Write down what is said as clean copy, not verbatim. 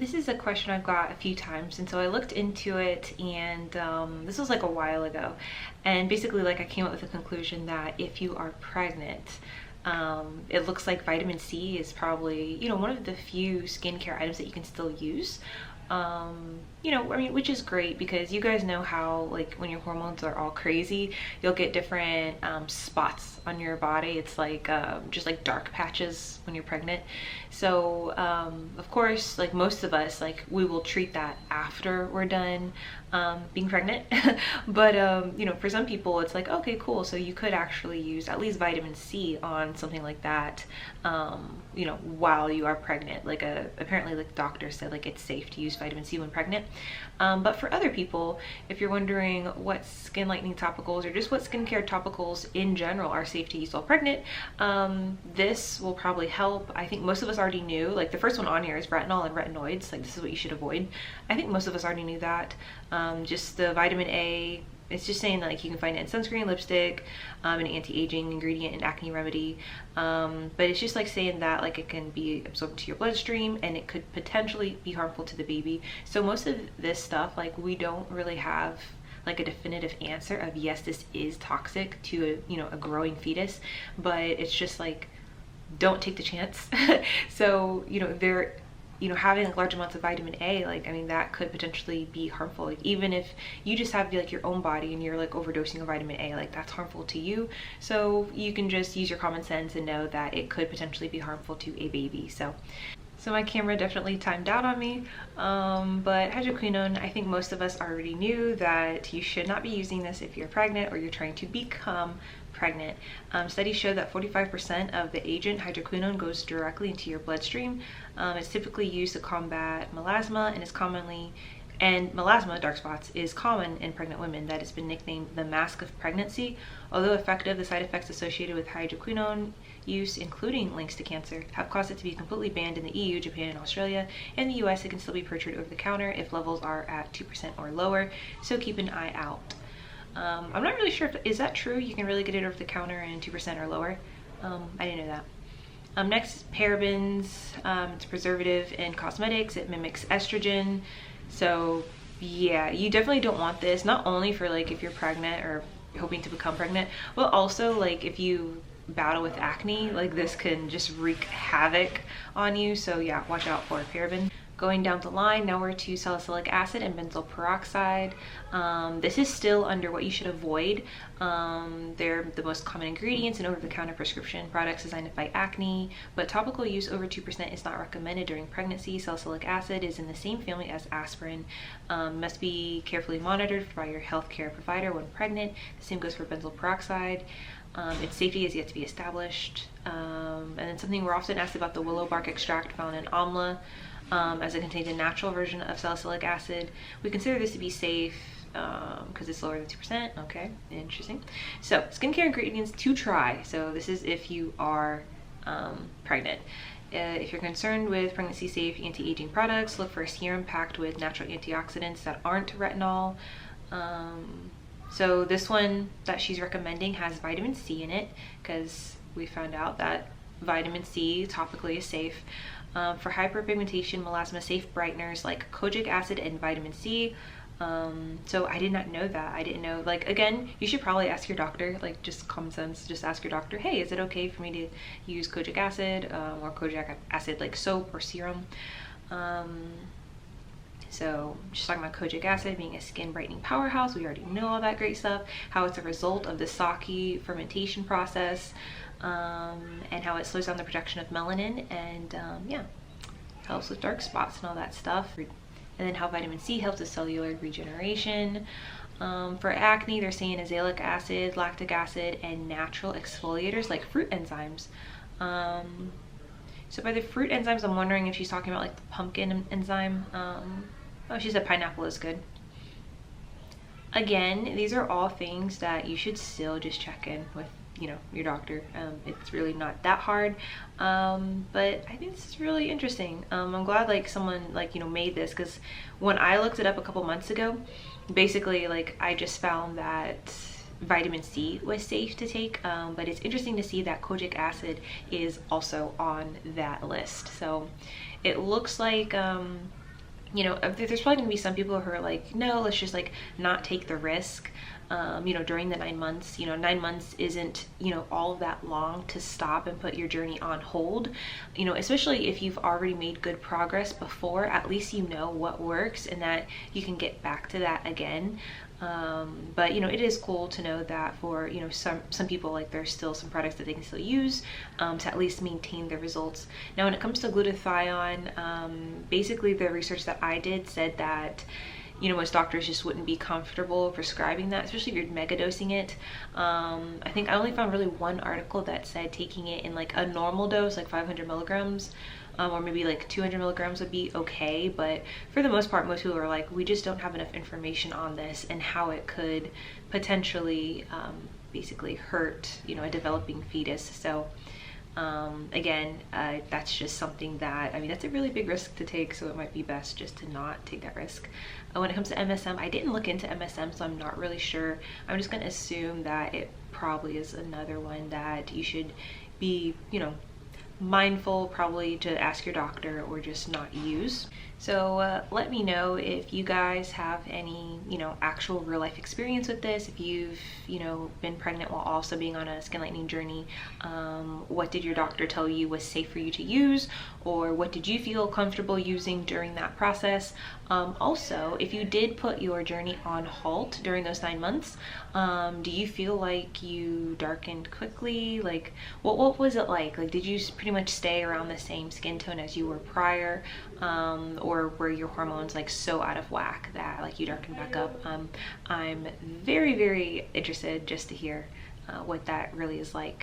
This is a question I've got a few times, and so I looked into it, and this was like a while ago, and basically like I came up with the conclusion that if you are pregnant, it looks like vitamin C is probably, one of the few skincare items that you can still use. I mean, which is great because you guys know how, like, when your hormones are all crazy, you'll get different spots on your body. It's like just like dark patches when you're pregnant. So, of course, like most of us, like we will treat that after we're done being pregnant. But, for some people, it's like, okay, cool. So you could actually use at least vitamin C on something like that, while you are pregnant. Like apparently, like doctors said, like it's safe to use vitamin C when pregnant. But for other people, if you're wondering what skin lightening topicals or just what skincare topicals in general are safe to use while pregnant, this will probably help. I think most of us already knew, like the first one on here is retinol and retinoids, like this is what you should avoid. I think most of us already knew that. Just the vitamin A, it's just saying that like you can find it in sunscreen, lipstick, an anti-aging ingredient, an acne remedy, but it's just like saying that like it can be absorbed to your bloodstream and it could potentially be harmful to the baby. So most of this stuff, like we don't really have like a definitive answer of yes, this is toxic to a growing fetus, but it's just like don't take the chance. So having like large amounts of vitamin A, like I mean that could potentially be harmful. Like even if you just have like your own body and you're like overdosing of vitamin A, like that's harmful to you. So you can just use your common sense and know that it could potentially be harmful to a baby. So my camera definitely timed out on me, but hydroquinone, I think most of us already knew that you should not be using this if you're pregnant or you're trying to become pregnant. Studies show that 45% of the agent hydroquinone goes directly into your bloodstream. It's typically used to combat melasma and melasma, dark spots, is common in pregnant women. That has been nicknamed the mask of pregnancy. Although effective, the side effects associated with hydroquinone use, including links to cancer, have caused it to be completely banned in the EU, Japan, and Australia. In the US, it can still be purchased over the counter if levels are at 2% or lower, so keep an eye out. I'm not really sure is that true? You can really get it over the counter and 2% or lower? I didn't know that. Next, parabens. It's a preservative in cosmetics. It mimics estrogen. So yeah, you definitely don't want this, not only for like if you're pregnant or hoping to become pregnant, but also like if you battle with acne, like this can just wreak havoc on you. So yeah, watch out for paraben. Going down the line, now we're to salicylic acid and benzoyl peroxide. This is still under what you should avoid. They're the most common ingredients in over-the-counter prescription products designed to fight acne, but topical use over 2% is not recommended during pregnancy. Salicylic acid is in the same family as aspirin. Must be carefully monitored by your healthcare provider when pregnant. The same goes for benzoyl peroxide. Its safety is yet to be established. And then something we're often asked about, the willow bark extract found in amla, as it contains a natural version of salicylic acid. We consider this to be safe because it's lower than 2%. Okay, interesting. So skincare ingredients to try. So this is if you are pregnant. If you're concerned with pregnancy safe anti-aging products, look for a serum packed with natural antioxidants that aren't retinol. So this one that she's recommending has vitamin C in it because we found out that vitamin C topically is safe. For hyperpigmentation, melasma, safe brighteners like kojic acid and vitamin C. So I did not know that. I didn't know, like, again, you should probably ask your doctor, like just common sense, just ask your doctor, hey, is it okay for me to use kojic acid or kojic acid like soap or serum? So just talking about kojic acid being a skin brightening powerhouse, we already know all that great stuff, how it's a result of the sake fermentation process, and how it slows down the production of melanin and helps with dark spots and all that stuff. And then how vitamin C helps with cellular regeneration. For acne, they're saying azelaic acid, lactic acid, and natural exfoliators like fruit enzymes. So by the fruit enzymes, I'm wondering if she's talking about like the pumpkin enzyme. Oh, she said pineapple is good. Again, these are all things that you should still just check in with your doctor. It's really not that hard, but I think this is really interesting. I'm glad like someone like made this, because when I looked it up a couple months ago, basically like I just found that vitamin C was safe to take, but it's interesting to see that kojic acid is also on that list. So it looks like there's probably gonna be some people who are like, no, let's just like not take the risk. During the 9 months, 9 months isn't, all of that long to stop and put your journey on hold. Especially if you've already made good progress before, at least you know what works and that you can get back to that again. But it is cool to know that for some people, like there's still some products that they can still use to at least maintain their results. Now when it comes to glutathione, basically the research that I did said that most doctors just wouldn't be comfortable prescribing that, especially if you're megadosing it. I think I only found really one article that said taking it in like a normal dose, like 500 milligrams, or maybe like 200 milligrams would be okay. But for the most part, most people are like, we just don't have enough information on this and how it could potentially basically hurt, a developing fetus. So again, that's just something that, that's a really big risk to take, so it might be best just to not take that risk. When it comes to MSM, I didn't look into MSM, so I'm not really sure. I'm just gonna assume that it probably is another one that you should be, mindful probably to ask your doctor or just not use. So let me know if you guys have any, actual real life experience with this. If you've, been pregnant while also being on a skin lightening journey, what did your doctor tell you was safe for you to use, or what did you feel comfortable using during that process? Also, if you did put your journey on halt during those 9 months, do you feel like you darkened quickly? Like, what was it like? Like, did you pretty much stay around the same skin tone as you were prior? Or were your hormones like so out of whack that like you darkened back up? I'm very, very interested just to hear what that really is like.